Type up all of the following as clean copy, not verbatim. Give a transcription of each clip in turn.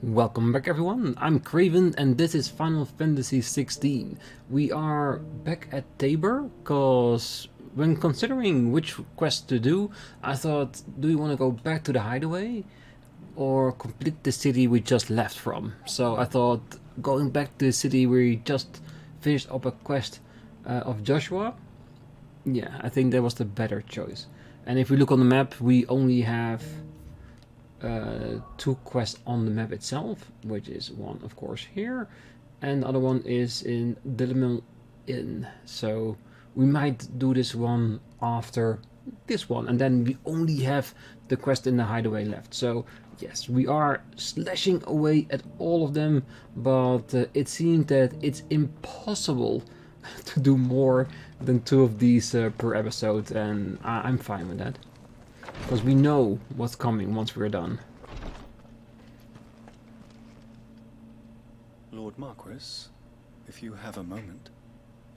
Welcome back everyone, I'm Craven and this is Final Fantasy XVI. We are back at Tabor, cause when considering which quest to do, I thought, do we want to go back to the hideaway or complete the city we just left from? So I thought going back to the city we just finished up a quest of Joshua, yeah, I think that was the better choice. And if we look on the map, we only have two quests on the map itself, which is one of course here and the other one is in Dilemma Inn, so we might do this one after this one and then we only have the quest in the hideaway left. So yes, we are slashing away at all of them, but it seems that it's impossible to do more than two of these per episode, and I'm fine with that. Because we know what's coming once we're done. Lord Marquis, if you have a moment.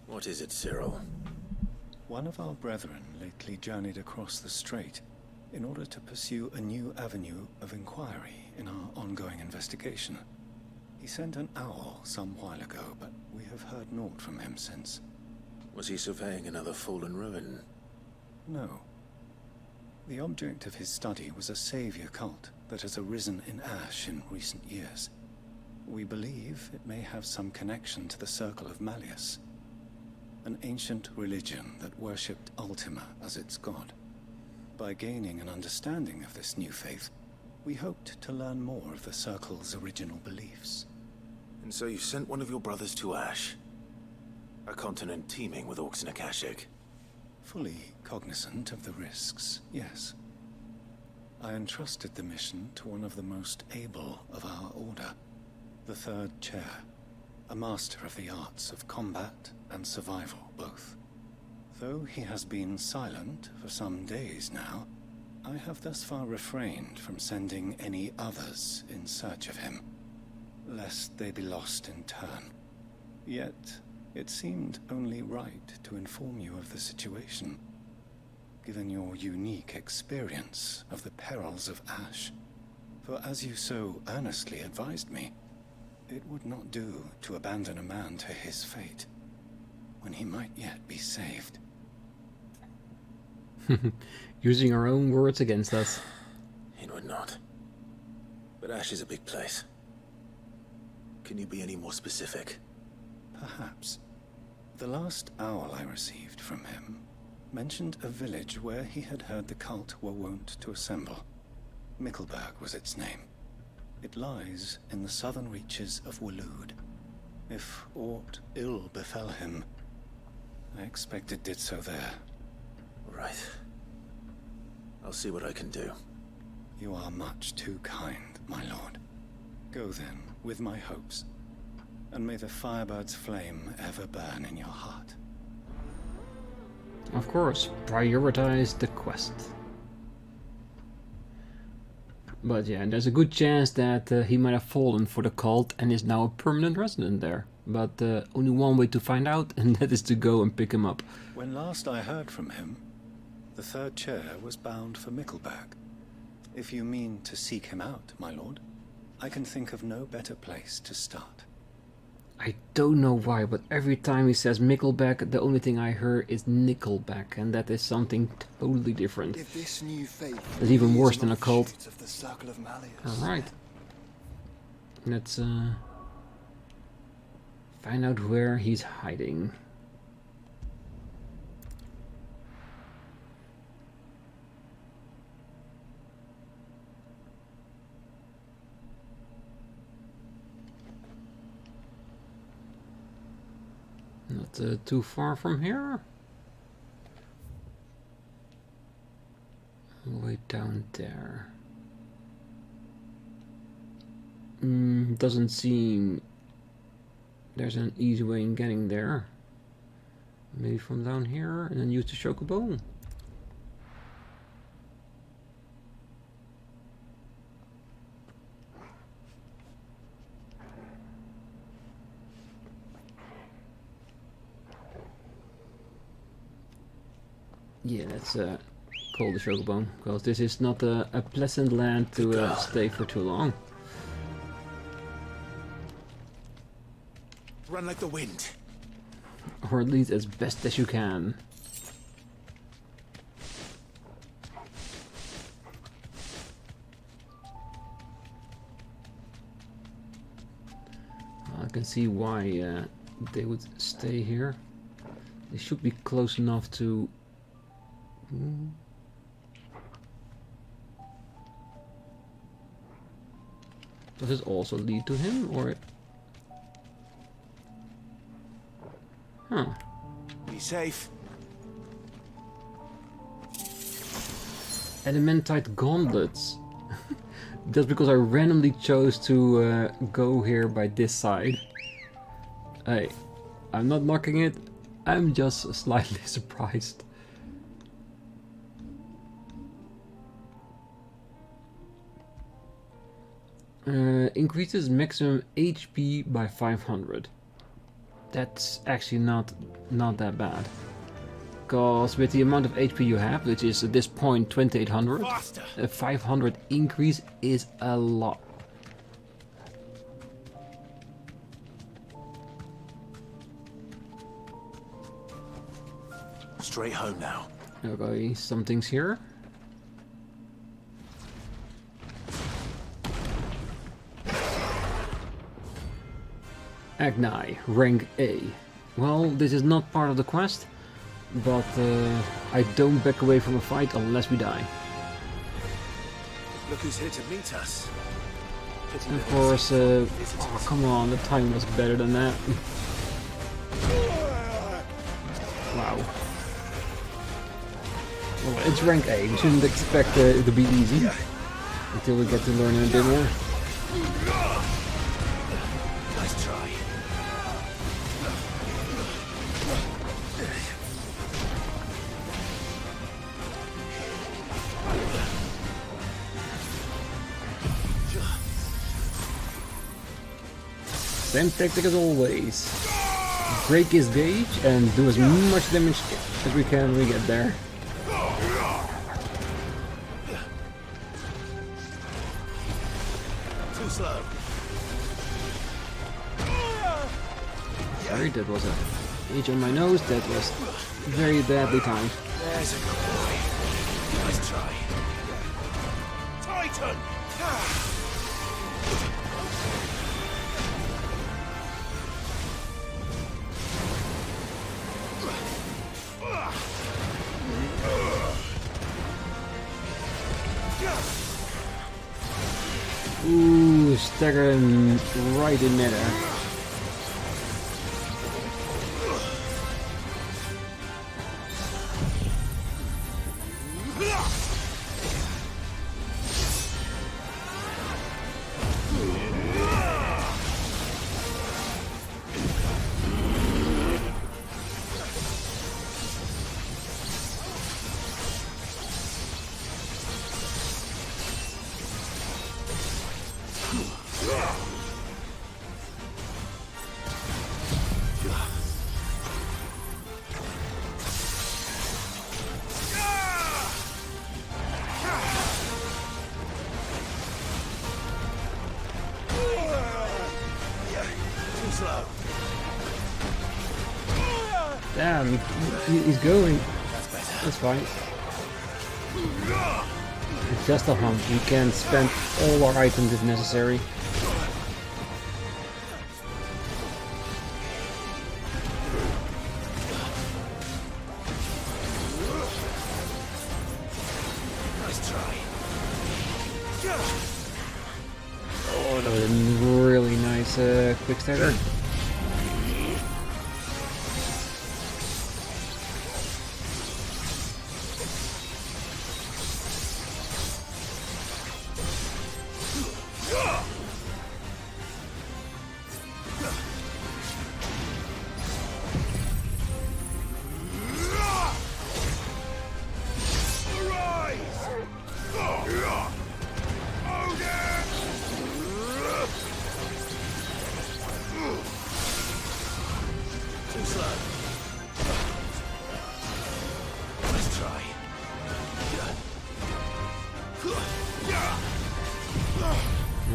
What is it, Cyril? One of our brethren lately journeyed across the strait in order to pursue a new avenue of inquiry in our ongoing investigation. He sent an owl some while ago, but we have heard naught from him since. Was he surveying another fallen ruin? No. The object of his study was a savior cult that has arisen in Ash in recent years. We believe it may have some connection to the Circle of Malleus, an ancient religion that worshipped Ultima as its god. By gaining an understanding of this new faith, we hoped to learn more of the Circle's original beliefs. And so you sent one of your brothers to Ash? A continent teeming with orcs and Akashic? Fully cognizant of the risks, yes. I entrusted the mission to one of the most able of our order, the Third Chair, a master of the arts of combat and survival both. Though he has been silent for some days now, I have thus far refrained from sending any others in search of him, lest they be lost in turn. Yet, it seemed only right to inform you of the situation, given your unique experience of the perils of Ash. For as you so earnestly advised me, it would not do to abandon a man to his fate, when he might yet be saved. Using our own words against us. It would not. But Ash is a big place. Can you be any more specific? Perhaps. The last owl I received from him mentioned a village where he had heard the cult were wont to assemble. Mickleburg was its name. It lies in the southern reaches of Waloed. If aught ill befell him, I expect it did so there. Right. I'll see what I can do. You are much too kind, my lord. Go then, with my hopes. And may the Firebird's flame ever burn in your heart. Of course, prioritize the quest. But yeah, there's a good chance that he might have fallen for the cult and is now a permanent resident there. But only one way to find out, and that is to go and pick him up. When last I heard from him, the Third Chair was bound for Mickleburg. If you mean to seek him out, my lord, I can think of no better place to start. I don't know why, but every time he says Mickleback, the only thing I hear is Nickelback, and that is something totally different. If this new faith It's even worse than a cult. of the Circle of Malleus. Alright. Let's find out where he's hiding. Not too far from here. All the way down there. Doesn't seem there's an easy way in getting there. Maybe from down here and then use the chocobo. Yeah, let's call the chocobo, because this is not a pleasant land to stay for too long. Run like the wind. Or at least as best as you can. I can see why they would stay here. They should be close enough to... Does it also lead to him, or... Huh. Be safe. Elementite gauntlets. That's because I randomly chose to go here by this side. Hey, I'm not knocking it, I'm just slightly surprised. Increases maximum HP by 500. That's actually not that bad. Because with the amount of HP you have, which is at this point 2800, a 500 increase is a lot. Straight home now. Okay, something's here. Agni, rank A. Well, this is not part of the quest, but I don't back away from a fight unless we die. Look who's here to meet us. Pity Of that course, there's oh, come on, the time was better than that. Wow. Well, it's rank A, we shouldn't expect it to be easy. Until we get to learn a bit more. Nice try. Same tactic as always. Break his gauge and do as much damage as we can when we get there. Too slow. Sorry, that was a itch on my nose. That was very badly timed. There's a good boy. Nice try. Titan! Ooh, stagger him right in midair. Damn, he's going. That's fine. It's just a hunt. We can spend all our items if necessary. Nice try. Oh, that was a really nice quick stagger.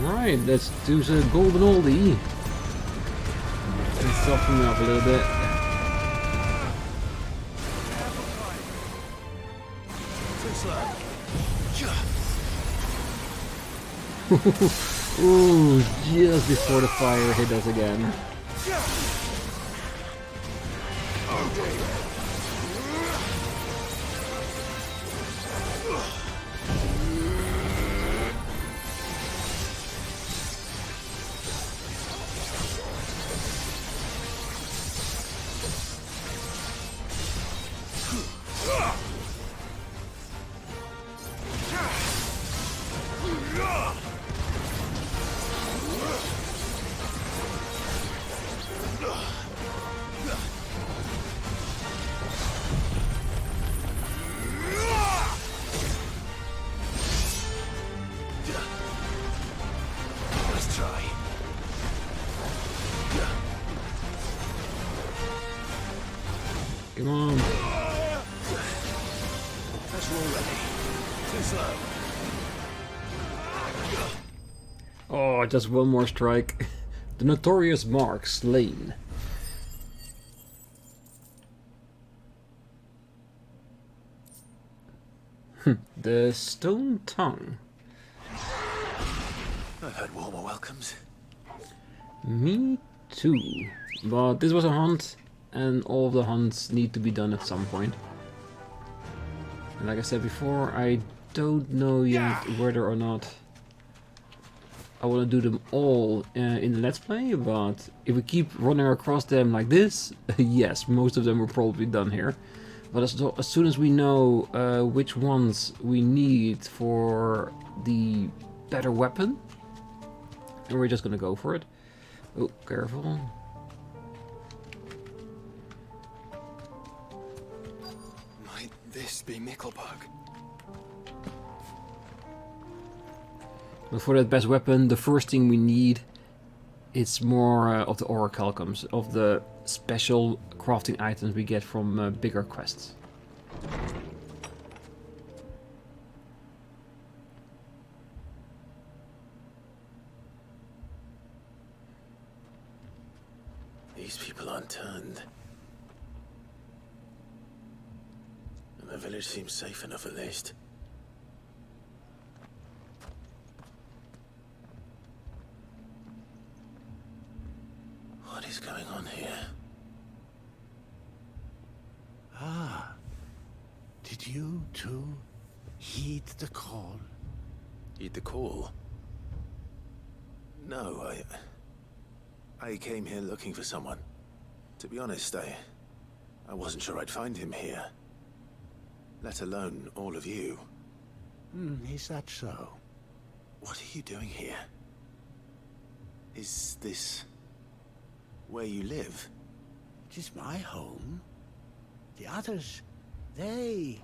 Alright, let's do the golden oldie. Let's soften me up a little bit. Ooh, just before the fire hit us again. Come on. That's already too slow. Oh, just one more strike. The notorious mark slain. The stone tongue. I've had warmer welcomes. Me too. But this was a hunt, and all of the hunts need to be done at some point. And like I said before, I don't know yet whether or not I want to do them all in the Let's Play, but if we keep running across them like this, yes, most of them will probably be done here. But as soon as we know which ones we need for the better weapon, and we're just gonna go for it. Oh, careful. Might this be Mickelbug? But for that best weapon, the first thing we need is more of the orichalcums, of the special crafting items we get from bigger quests. These people aren't turned. And the village seems safe enough at least. What is going on here? Ah, did you too heed the call? Heed the call? No, I came here looking for someone. To be honest, I wasn't sure I'd find him here. Let alone all of you. Is that so? What are you doing here? Is this where you live? It is my home. The others, they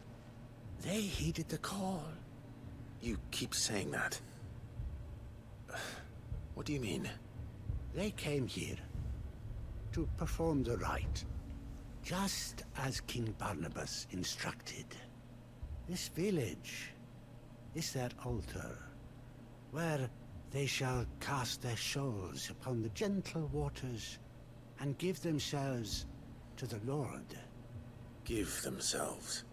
heeded the call. You keep saying that. What do you mean? They came here to perform the rite, just as King Barnabas instructed. This village is their altar, where they shall cast their shoals upon the gentle waters and give themselves to the Lord. Give themselves.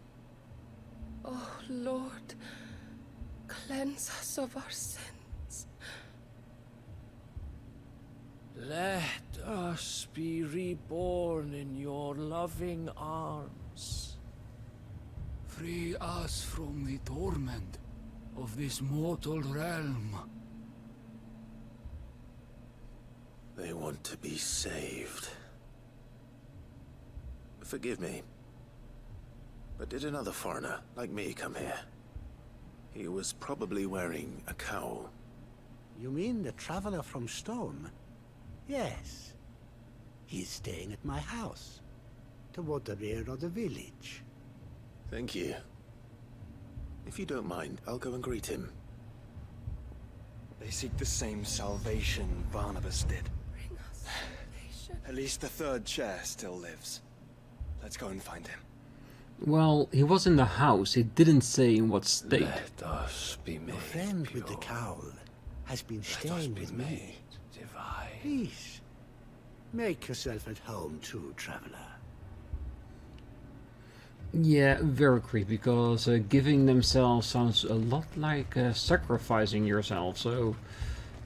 Oh, Lord, cleanse us of our sins. Let us be reborn in your loving arms. Free us from the torment of this mortal realm. They want to be saved. Forgive me, but did another foreigner like me come here? He was probably wearing a cowl. You mean the traveler from Stone? Yes. He's staying at my house, toward the rear of the village. Thank you. If you don't mind, I'll go and greet him. They seek the same salvation Barnabas did. Bring us salvation. At least the third chair still lives. Let's go and find him. Well, he was in the house. It didn't say in what state. Let us be made Your friend pure. with the cowl has been Let us staying be with me. made divine. Please, Make yourself at home too, traveler. Yeah, very creepy, because giving themselves sounds a lot like sacrificing yourself, so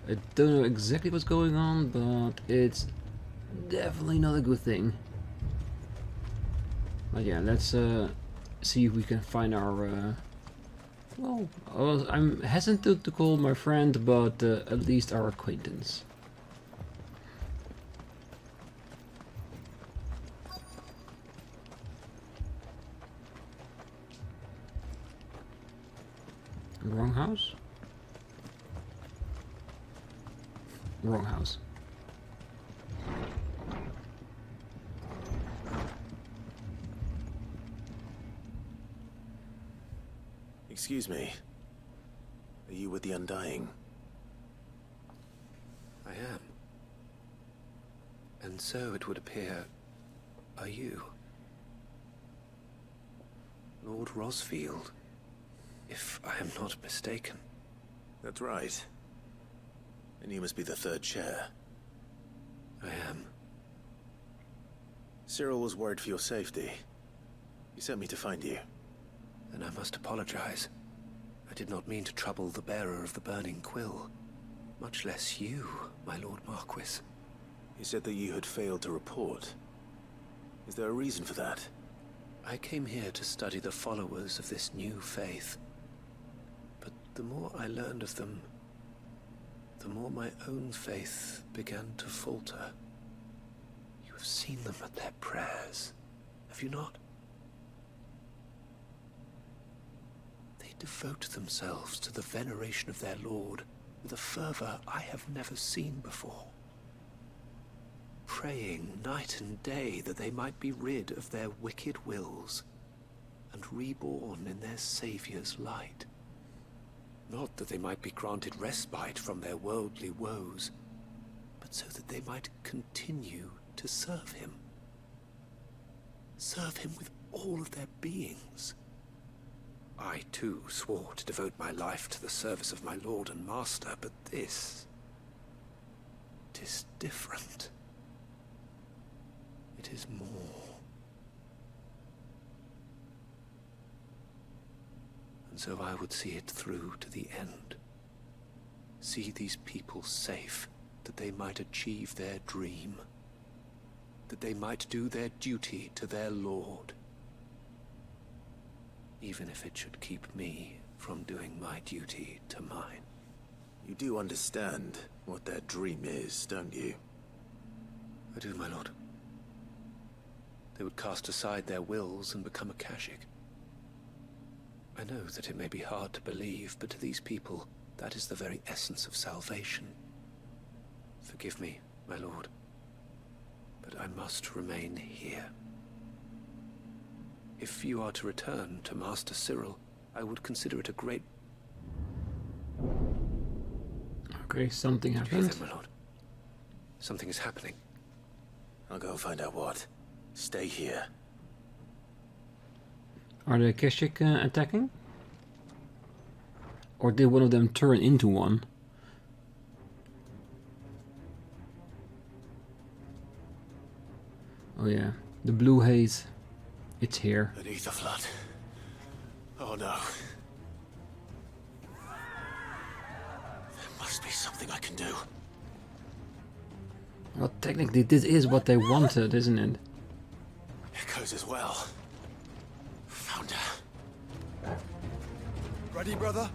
I don't know exactly what's going on, but it's definitely not a good thing. But yeah, let's see if we can find our... well, I'm hesitant to call my friend, but at least our acquaintance. Wrong house? Wrong house. Excuse me. Are you with the Undying? I am. And so it would appear, are you? Lord Rosfield, if I am not mistaken. That's right. And you must be the third chair. I am. Cyril was worried for your safety. He sent me to find you. Then I must apologize. I did not mean to trouble the bearer of the burning quill. Much less you, my Lord Marquis. He said that you had failed to report. Is there a reason for that? I came here to study the followers of this new faith. But the more I learned of them, the more my own faith began to falter. You have seen them at their prayers, have you not? They devote themselves to the veneration of their Lord with a fervor I have never seen before. Praying night and day that they might be rid of their wicked wills and reborn in their Saviour's light. Not that they might be granted respite from their worldly woes, but so that they might continue to serve him. Serve him with all of their beings. I too swore to devote my life to the service of my Lord and Master, but this... it is different. It is more. And so I would see it through to the end. See these people safe, that they might achieve their dream. That they might do their duty to their Lord. Even if it should keep me from doing my duty to mine. You do understand what their dream is, don't you? I do, my lord. They would cast aside their wills and become Akashic. I know that it may be hard to believe, but to these people, that is the very essence of salvation. Forgive me, my lord, but I must remain here. If you are to return to Master Cyril, I would consider it a great... Okay, something Did you hear happened. that, my lord? Something is happening. I'll go find out what. Stay here. Are the Akashic attacking? Or did one of them turn into one? Oh yeah, the blue haze. It's here. An ether flood. Oh no. There must be something I can do. Well, technically this is what they wanted, isn't it? Echoes as well. Found her. Ready, brother?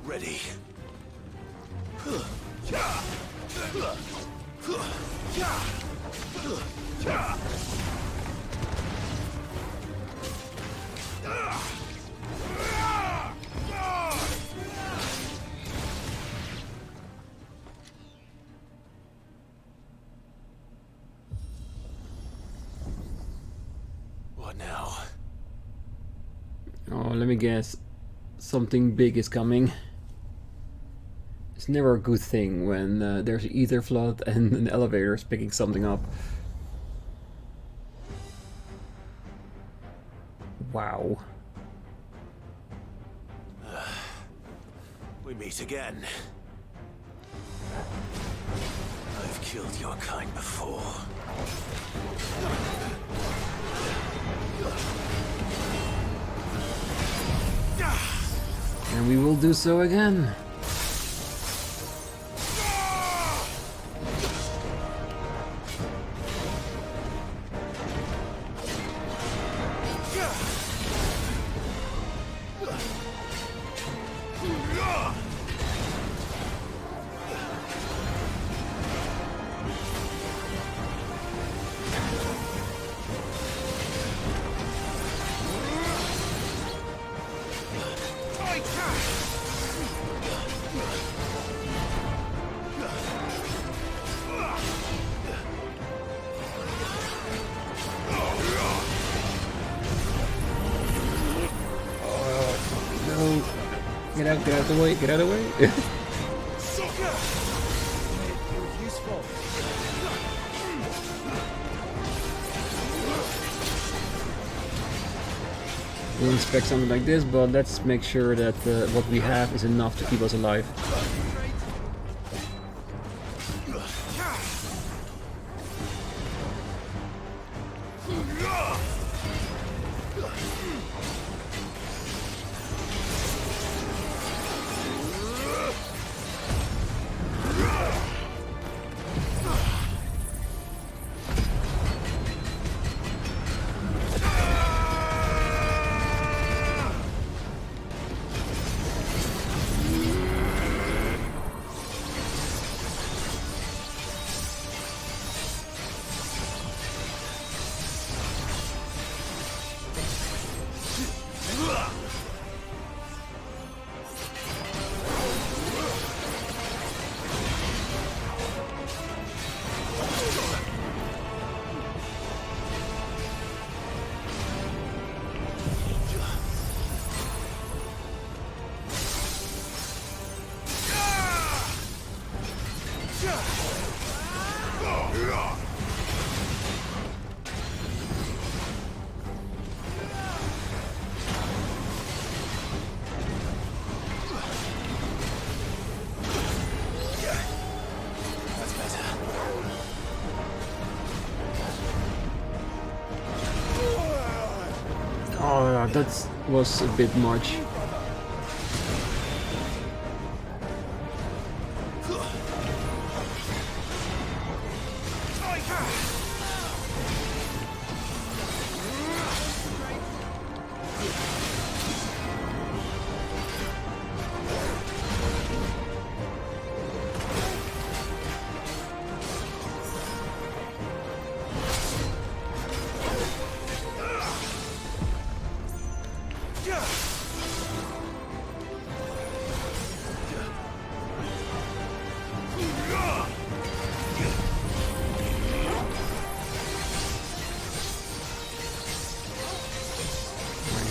Ready. What now? Oh, let me guess. Something big is coming. It's never a good thing when there's an ether flood and an elevator is picking something up. Wow. We meet again. I've killed your kind before. And we will do so again. Get out of the way, get out of the way. We'll expect something like this, but let's make sure that what we have is enough to keep us alive. Oh, that was a bit much.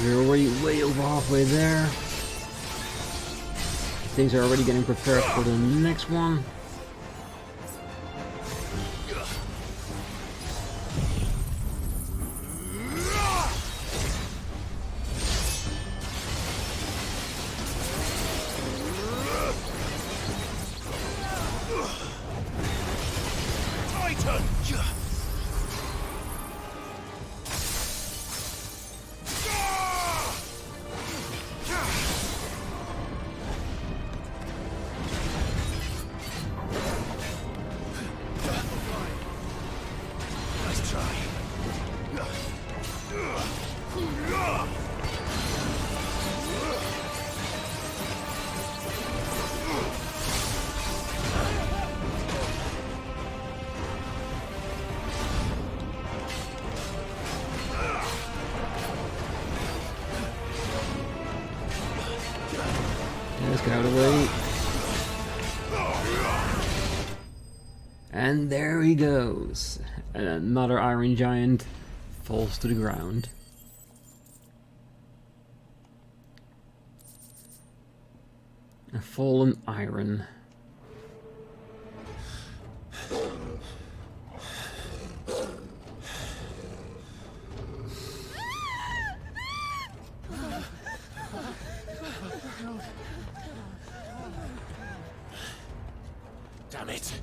We're already way over halfway there. Things are already getting prepared for the next one. Let's get out of the way. And there he goes. And another Iron Giant falls to the ground. A fallen iron. Damn it.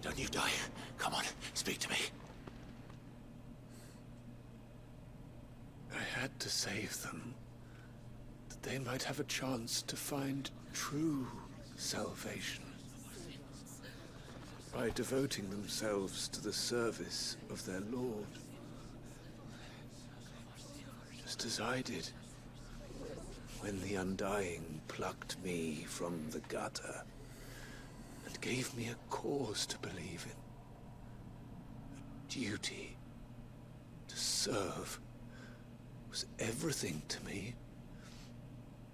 Don't you die. Come on, speak to me. I had to save them, that they might have a chance to find true salvation. By devoting themselves to the service of their Lord. Just as I did, when the Undying plucked me from the gutter and gave me a cause to believe in. A duty to serve was everything to me,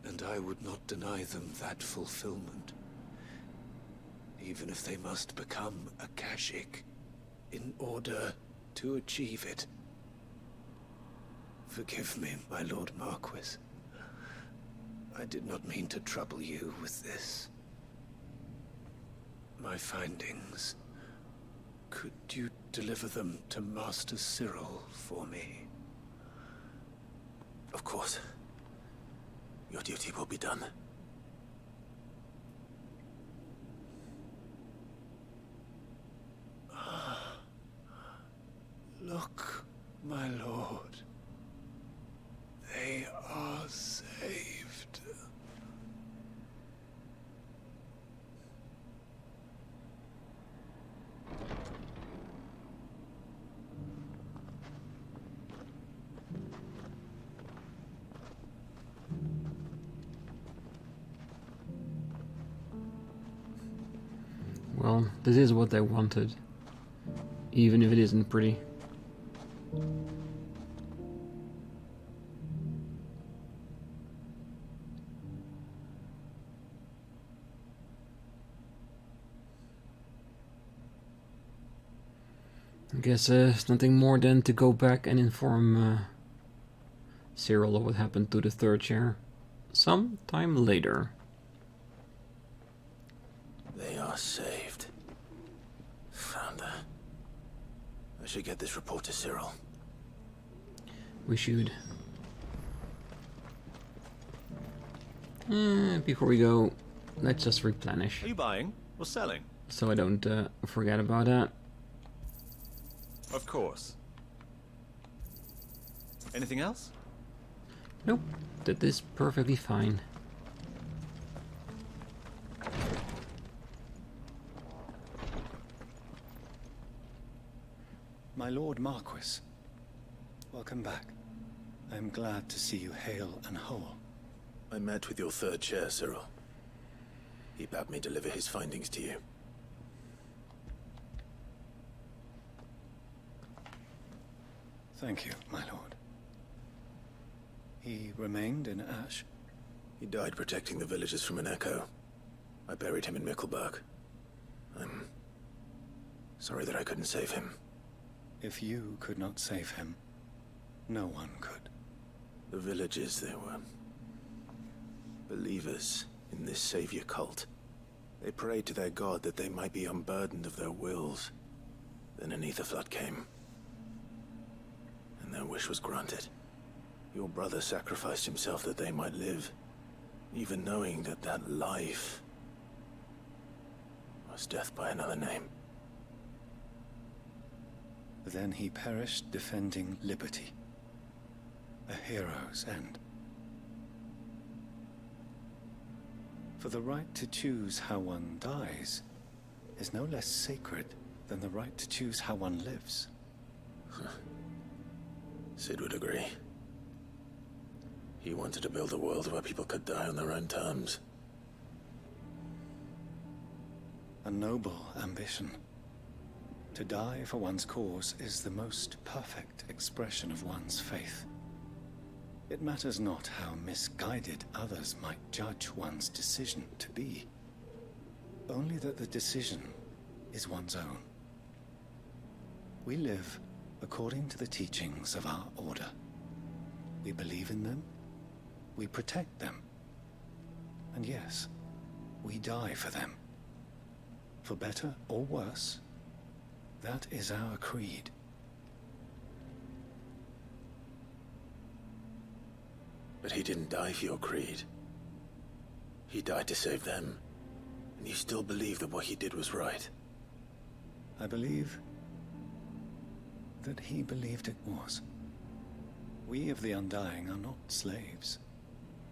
and I would not deny them that fulfillment, even if they must become a Kashik in order to achieve it. Forgive me, my Lord Marquis. I did not mean to trouble you with this. My findings. Could you deliver them to Master Cyril for me? Of course. Your duty will be done. Look, my lord. They are saved. Well, this is what they wanted, even if it isn't pretty. I guess there's nothing more than to go back and inform Cyril of what happened to the third chair sometime later. They are saved. Founder. I should get this report to Cyril. We should. Before we go, let's just replenish. Are you buying or selling? So I don't forget about that. Of course. Anything else? Nope, that is perfectly fine. My Lord Marquis, welcome back. I am glad to see you hale and whole. I met with your third chair, Cyril. He bade me deliver his findings to you. Thank you, my lord. He remained in Ash? He died protecting the villagers from an echo. I buried him in Mickelberg. I'm sorry that I couldn't save him. If you could not save him, no one could. The villagers, they were believers in this savior cult. They prayed to their god that they might be unburdened of their wills. Then an ether flood came, and their wish was granted. Your brother sacrificed himself that they might live, even knowing that that life was death by another name. Then he perished defending liberty. A hero's end. For the right to choose how one dies is no less sacred than the right to choose how one lives. Sid would agree. He wanted to build a world where people could die on their own terms. A noble ambition. To die for one's cause is the most perfect expression of one's faith. It matters not how misguided others might judge one's decision to be. Only that the decision is one's own. We live according to the teachings of our order. We believe in them, we protect them, And yes, we die for them. For better or worse, that is our creed. But he didn't die for your creed. He died to save them. And you still believe that what he did was right? I believe that he believed it was. We of the Undying are not slaves,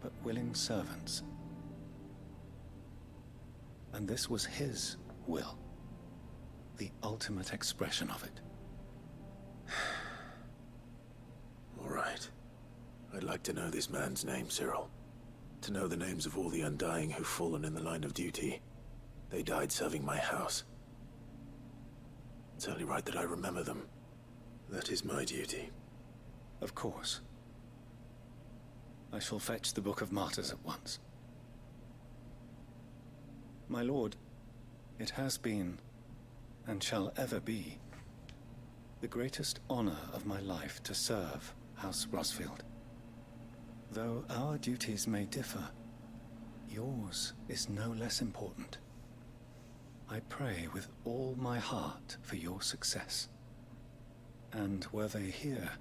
but willing servants. And this was his will, the ultimate expression of it. All right. I'd like to know this man's name, Cyril. To know the names of all the Undying who've fallen in the line of duty. They died serving my house. It's only right that I remember them. That is my duty. Of course. I shall fetch the Book of Martyrs at once. My lord, it has been, and shall ever be, the greatest honor of my life to serve House Rosfield. Though our duties may differ, yours is no less important. I pray with all my heart for your success. And were they here,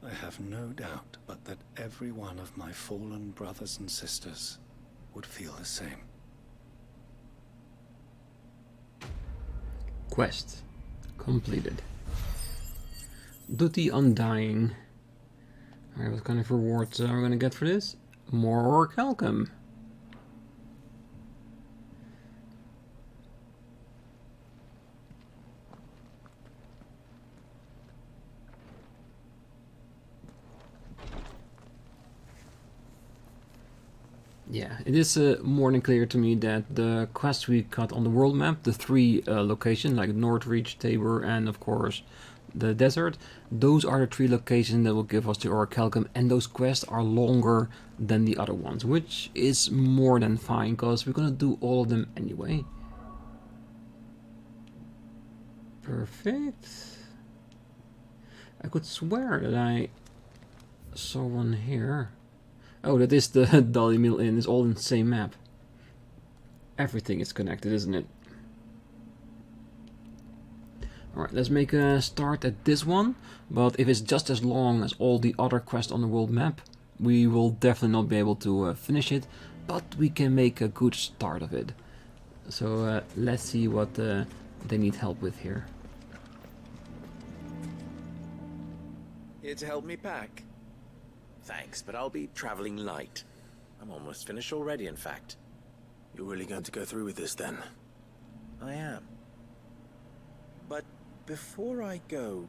I have no doubt but that every one of my fallen brothers and sisters would feel the same. Quest completed. Duty Undying. Alright, what kind of rewards are we gonna get for this? More orichalcum. Yeah, it is more than clear to me that the quests we got on the world map, the three locations like Northreach, Tabor, and of course the desert, those are the three locations that will give us the orichalcum, and those quests are longer than the other ones, which is more than fine because we're gonna do all of them anyway. Perfect. I could swear that I saw one here. Oh, that is the Dolly Mill Inn. It's all in the same map. Everything is connected, isn't it? Alright, let's make a start at this one. But if it's just as long as all the other quests on the world map, we will definitely not be able to finish it. But we can make a good start of it. So let's see what they need help with here. Here to help me pack? Thanks, but I'll be traveling light. I'm almost finished already, in fact. You're really going to go through with this, then? I am. But before I go,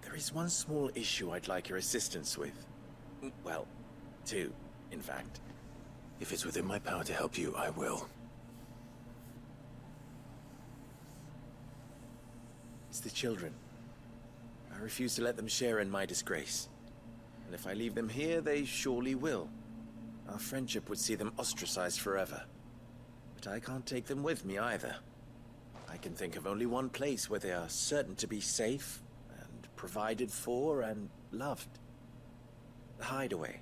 there is one small issue I'd like your assistance with. Well, two, in fact. If it's within my power to help you, I will. It's the children. I refuse to let them share in my disgrace. And if I leave them here, they surely will. Our friendship would see them ostracized forever. But I can't take them with me either. I can think of only one place where they are certain to be safe, and provided for, and loved. The Hideaway.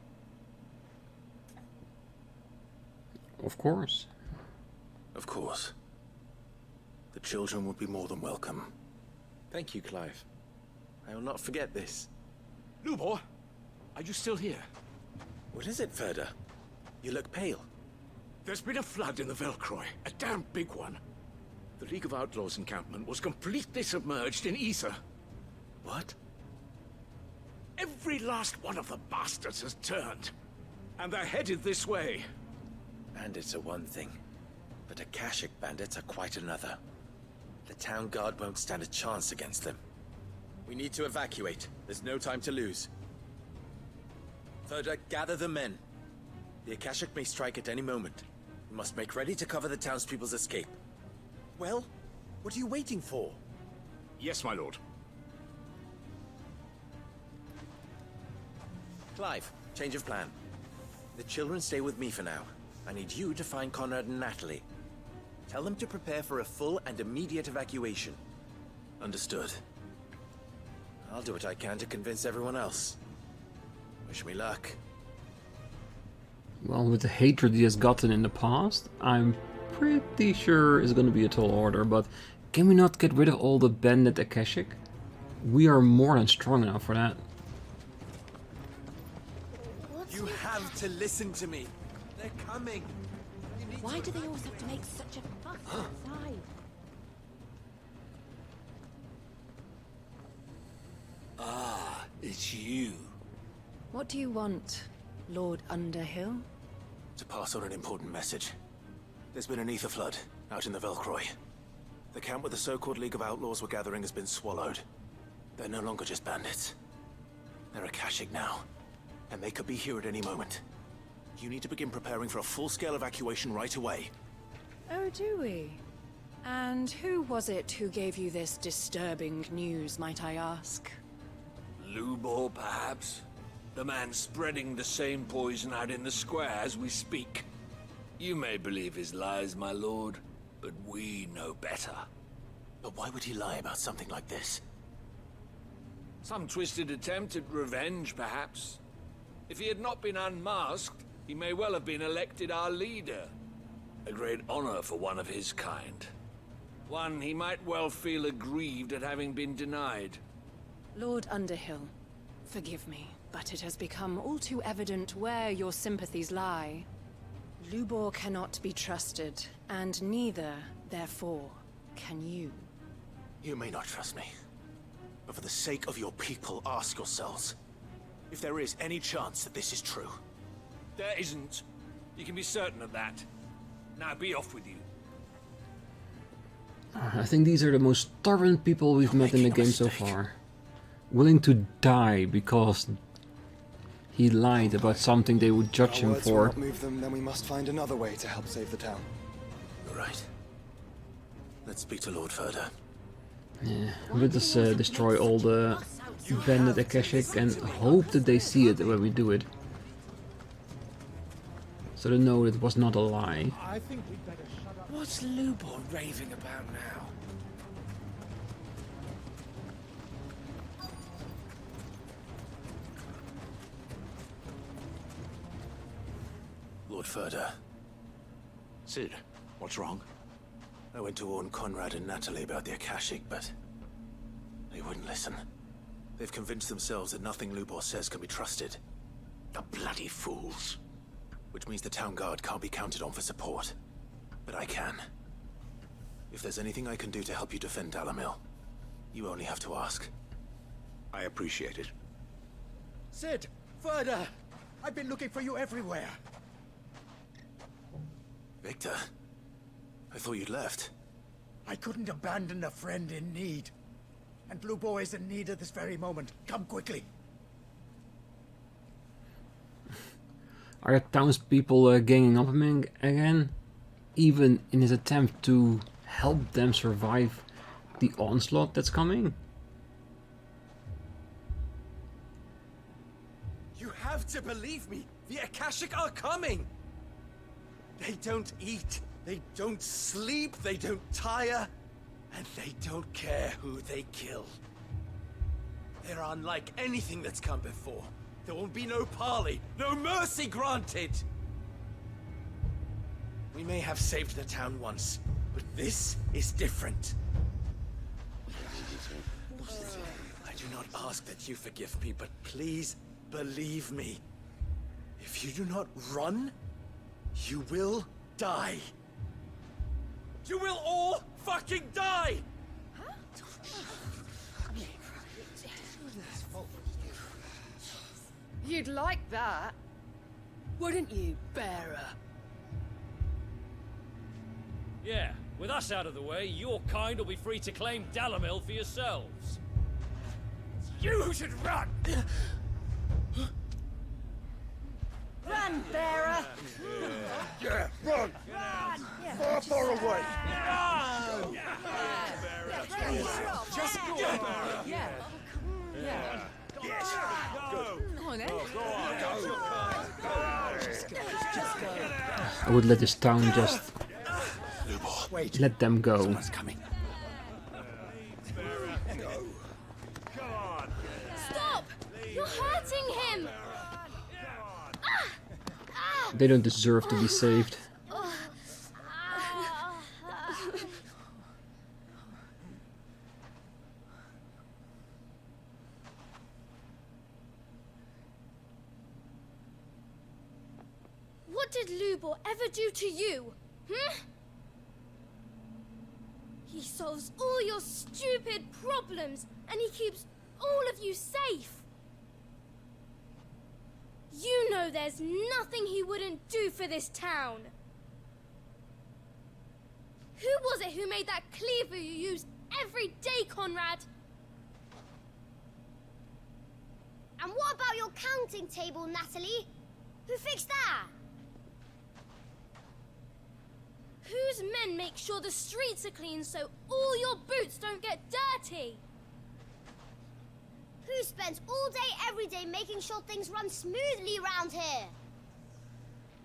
Of course. Of course. The children would be more than welcome. Thank you, Clive. I will not forget this. Lubor, are you still here? What is it, Ferda? You look pale. There's been a flood in the Velcroy, a damn big one. The League of Outlaws encampment was completely submerged in ether. What? Every last one of the bastards has turned. And they're headed this way. Bandits are one thing, but Akashic bandits are quite another. The town guard won't stand a chance against them. We need to evacuate. There's no time to lose. Ferda, gather the men. The Akashic may strike at any moment. We must make ready to cover the townspeople's escape. Well, what are you waiting for? Yes, my lord. Clive, change of plan. The children stay with me for now. I need you to find Conrad and Natalie. Tell them to prepare for a full and immediate evacuation. Understood. I'll do what I can to convince everyone else. Wish me luck. Well, with the hatred he has gotten in the past, I'm pretty sure it's gonna be a tall order, but can we not get rid of all the bandit Akashic? We are more than strong enough for that. You have to listen to me. They're coming. Why do they always have to make such a fuss outside? Ah, it's you. What do you want, Lord Underhill? To pass on an important message. There's been an ether flood out in the Velcroy. The camp where the so-called League of Outlaws were gathering has been swallowed. They're no longer just bandits. They're Akashic now, and they could be here at any moment. You need to begin preparing for a full-scale evacuation right away. Oh, do we? And who was it who gave you this disturbing news, might I ask? Lubor, perhaps? The man spreading the same poison out in the square as we speak. You may believe his lies, my lord, but we know better. But why would he lie about something like this? Some twisted attempt at revenge, perhaps. If he had not been unmasked, he may well have been elected our leader. A great honor for one of his kind. One he might well feel aggrieved at having been denied. Lord Underhill, forgive me, but it has become all too evident where your sympathies lie. Lubor cannot be trusted, and neither, therefore, can you. You may not trust me, but for the sake of your people, ask yourselves if there is any chance that this is true. There isn't. You can be certain of that. Now be off with you. I think these are the most stubborn people we've met in the game so far. Willing to die because he lied about something they would judge him for. If our words will not move them, then we must find another way to help save the town. You're right. Let's speak to Lord Furder. Yeah, we'll just destroy all the bandit Akashic and hope that they see it when we do it. So they know it was not a lie. I think we'd better shut up. What's Lubor raving about now? Lord Furder. Sid, what's wrong? I went to warn Conrad and Natalie about the Akashic, but they wouldn't listen. They've convinced themselves that nothing Lubor says can be trusted. The bloody fools. Which means the town guard can't be counted on for support. But I can. If there's anything I can do to help you defend Dalamil, you only have to ask. I appreciate it. Sid! Further! I've been looking for you everywhere. Victor? I thought you'd left. I couldn't abandon a friend in need. And Blue Boy is in need at this very moment. Come quickly. Are the townspeople ganging up on him again? Even in his attempt to help them survive the onslaught that's coming? You have to believe me. The Akashic are coming. They don't eat. They don't sleep. They don't tire. And they don't care who they kill. They're unlike anything that's come before. There will be no parley, no mercy granted! We may have saved the town once, but this is different. I do not ask that you forgive me, but please believe me. If you do not run, you will die. You will all fucking die! You'd like that, wouldn't you, bearer? Yeah, with us out of the way, your kind will be free to claim Dalamil for yourselves. You should run! Run, bearer! Yeah, run! Far, far away! Run! Just go, bearer! Yeah. Yeah. Yes! Go! Come on, then. Just go. I would let this town just let them go. Someone's coming. Stop! You're hurting him! They don't deserve to be saved. What did Lubor ever do to you? He solves all your stupid problems, and he keeps all of you safe. You know there's nothing he wouldn't do for this town. Who was it who made that cleaver you use every day, Conrad? And what about your counting table, Natalie? Who fixed that? Whose men make sure the streets are clean so all your boots don't get dirty? Who spends all day, every day making sure things run smoothly around here?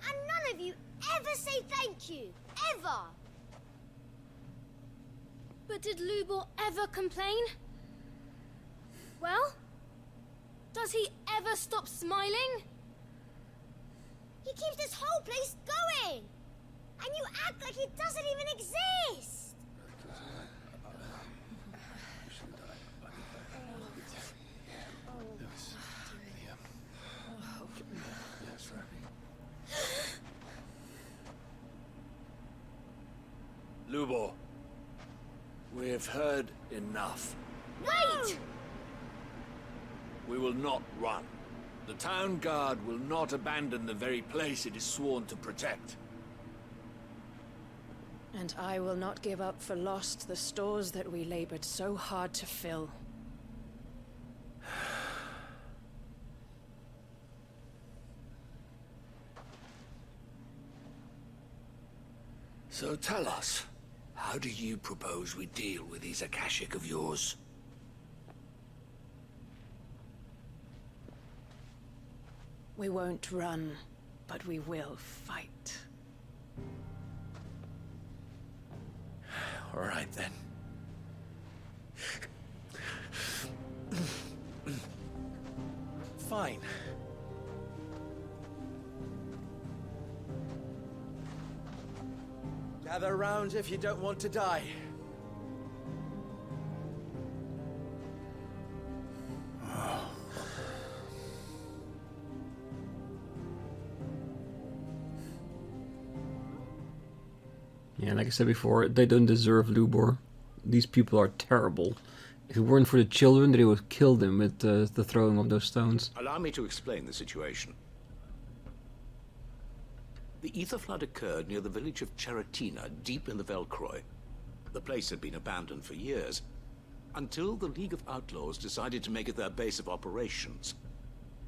And none of you ever say thank you. Ever. But did Lubor ever complain? Well, does he ever stop smiling? He keeps this whole place going. And you act like it doesn't even exist! Lubor, we've heard enough. Wait! We will not run. The town guard will not abandon the very place it is sworn to protect. And I will not give up for lost the stores that we labored so hard to fill. So tell us, how do you propose we deal with these Akashic of yours? We won't run, but we will fight. All right, then. Fine. Gather round if you don't want to die. Yeah, like I said before, they don't deserve Lubor. These people are terrible. If it weren't for the children, they would kill them with the throwing of those stones. Allow me to explain the situation. The ether flood occurred near the village of Cheratina, deep in the Velcroy. The place had been abandoned for years, until the League of Outlaws decided to make it their base of operations.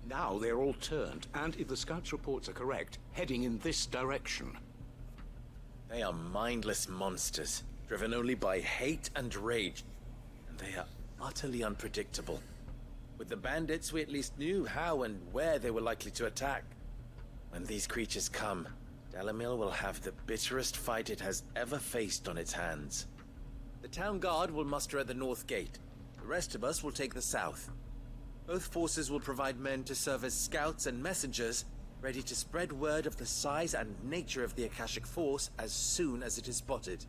Now they're all turned, and if the scouts' reports are correct, heading in this direction. They are mindless monsters, driven only by hate and rage. And they are utterly unpredictable. With the bandits, we at least knew how and where they were likely to attack. When these creatures come, Dalamil will have the bitterest fight it has ever faced on its hands. The town guard will muster at the north gate. The rest of us will take the south. Both forces will provide men to serve as scouts and messengers, ready to spread word of the size and nature of the Akashic force as soon as it is spotted.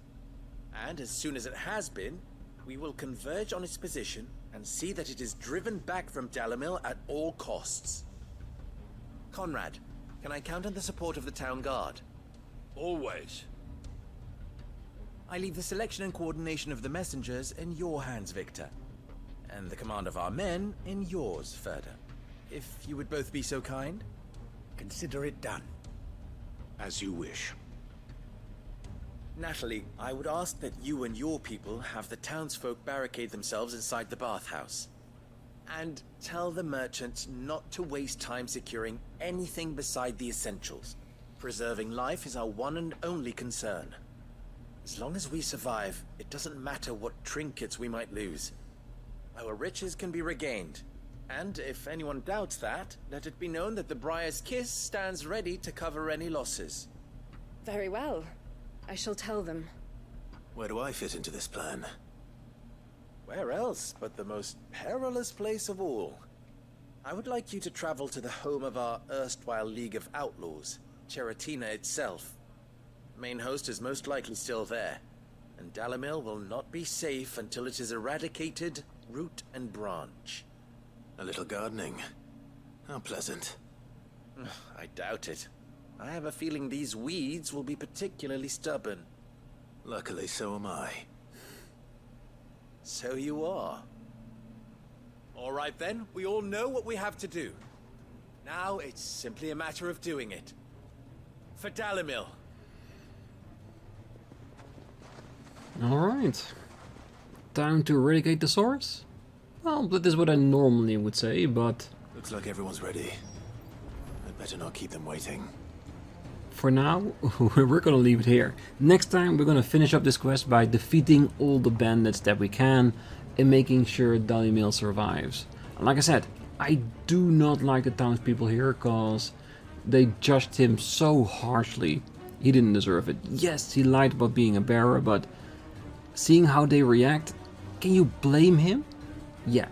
And as soon as it has been, we will converge on its position and see that it is driven back from Dalamil at all costs. Conrad, can I count on the support of the town guard? Always. I leave the selection and coordination of the messengers in your hands, Victor. And the command of our men in yours, Ferda. If you would both be so kind. Consider it done. As you wish. Natalie, I would ask that you and your people have the townsfolk barricade themselves inside the bathhouse. And tell the merchants not to waste time securing anything beside the essentials. Preserving life is our one and only concern. As long as we survive, it doesn't matter what trinkets we might lose. Our riches can be regained. And if anyone doubts that, let it be known that the Briar's Kiss stands ready to cover any losses. Very well. I shall tell them. Where do I fit into this plan? Where else but the most perilous place of all? I would like you to travel to the home of our erstwhile League of Outlaws, Charatina itself. Main host is most likely still there, and Dalimil will not be safe until it is eradicated, root and branch. A little gardening. How pleasant. I doubt it. I have a feeling these weeds will be particularly stubborn. Luckily, so am I. So you are. All right then, we all know what we have to do. Now it's simply a matter of doing it. For Dalimil. Alright. Time to eradicate the source? Well, that is what I normally would say, but... Looks like everyone's ready. I'd better not keep them waiting. For now, we're gonna leave it here. Next time we're gonna finish up this quest by defeating all the bandits that we can and making sure Dalimil survives. And like I said, I do not like the townspeople here because they judged him so harshly. He didn't deserve it. Yes, he lied about being a bearer, but seeing how they react, can you blame him? Yeah,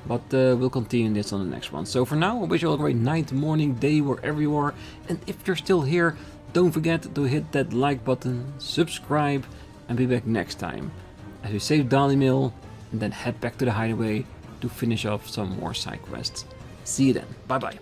but we'll continue this on the next one. So for now, I wish you all a great night, morning, day, wherever you are. And if you're still here, don't forget to hit that like button, subscribe, and be back next time as we save Dalimil and then head back to the hideaway to finish off some more side quests. See you then. Bye bye.